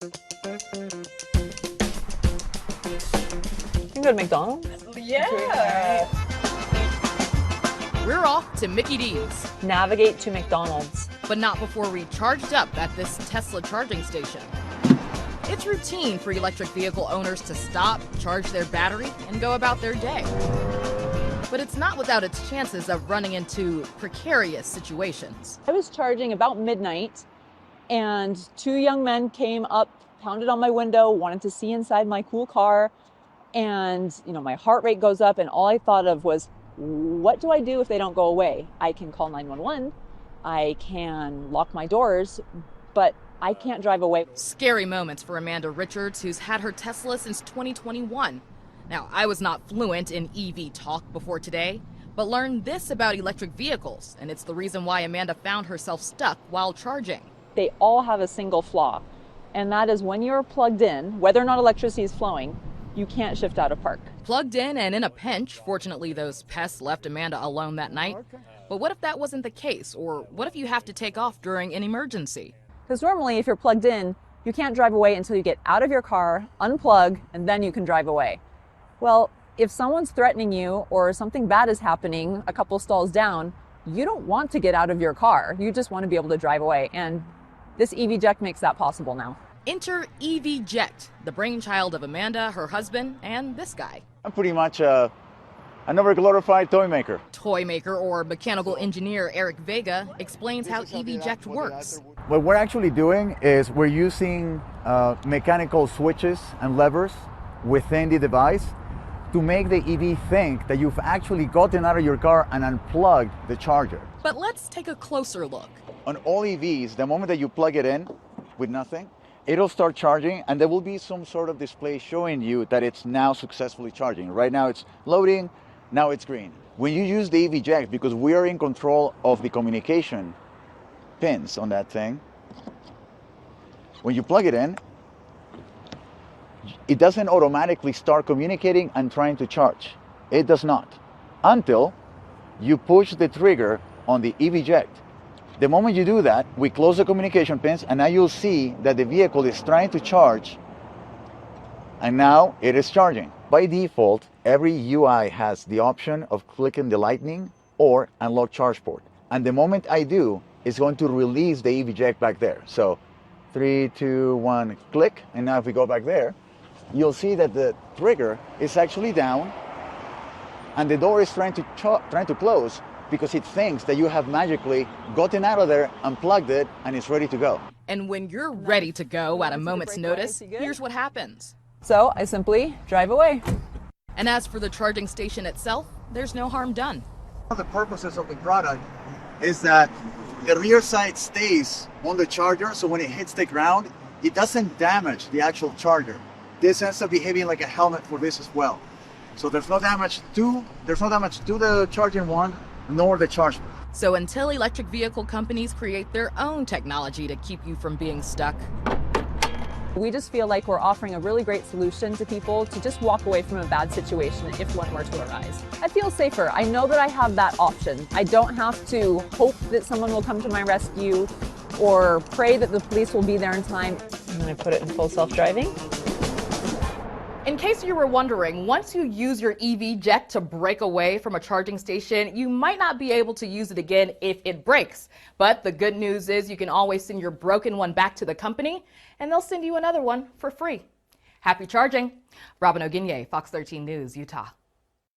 You can go to McDonald's. Yeah. We're off to Mickey D's, Navigate to McDonald's. but not before we charged up at this Tesla charging station. It's routine for electric vehicle owners to stop, charge their battery, and go about their day. But it's not without its chances of running into precarious situations. I was charging about midnight, and two young men came up, pounded on my window, wanted to see inside my cool car. And, my heart rate goes up, and all I thought of was, what do I do if they don't go away? I can call 911, I can lock my doors, but I can't drive away. Scary moments for Amanda Richards, who's had her Tesla since 2021. Now, I was not fluent in EV talk before today, but learned this about electric vehicles, and it's the reason why Amanda found herself stuck while charging. They all have a single flaw, and that is when you're plugged in, whether or not electricity is flowing, you can't shift out of park. Plugged in and in a pinch. Fortunately, those pests left Amanda alone that night. But what if that wasn't the case? Or what if you have to take off during an emergency? Because normally if you're plugged in, you can't drive away until you get out of your car, unplug, and then you can drive away. Well, if someone's threatening you or something bad is happening a couple stalls down, you don't want to get out of your car. You just want to be able to drive away. And this EV Ject makes that possible now. Enter EV Ject, the brainchild of Amanda, her husband, and this guy. I'm pretty much another glorified toy maker. Toy maker or mechanical engineer Eric Vega explains how EV Ject works. What we're actually doing is we're using mechanical switches and levers within the device to make the EV think that you've actually gotten out of your car and unplugged the charger. But let's take a closer look. On all EVs, the moment that you plug it in with nothing, it'll start charging, and there will be some sort of display showing you that it's now successfully charging. Right now it's loading, now it's green. When you use the EV Ject, because we are in control of the communication pins on that thing, when you plug it in, it doesn't automatically start communicating and trying to charge. It does not, until you push the trigger on the EV Ject. The moment you do that, we close the communication pins, and now you'll see that the vehicle is trying to charge, and now it is charging. By default, every UI has the option of clicking the lightning or unlock charge port. And the moment I do, it's going to release the EV Ject back there. So 3, 2, 1, click, and now if we go back there, you'll see that the trigger is actually down, and the door is trying to close, because it thinks that you have magically gotten out of there, unplugged it, and it's ready to go. And when you're ready to go at a moment's notice, here's what happens. So I simply drive away. And as for the charging station itself, there's no harm done. One of the purposes of the product is that the rear side stays on the charger, so when it hits the ground, it doesn't damage the actual charger. This ends up behaving like a helmet for this as well. So there's no damage to the charging one, nor the charge. So until electric vehicle companies create their own technology to keep you from being stuck, We just feel like we're offering a really great solution to people to just walk away from a bad situation if one were to arise. I feel safer. I know that I have that option. I don't have to hope that someone will come to my rescue or pray that the police will be there in time. And then I put it in full self-driving. in case you were wondering, once you use your EV Ject to break away from a charging station, you might not be able to use it again if it breaks. But the good news is you can always send your broken one back to the company, and they'll send you another one for free. Happy charging. Robin Oginye, Fox 13 News, Utah.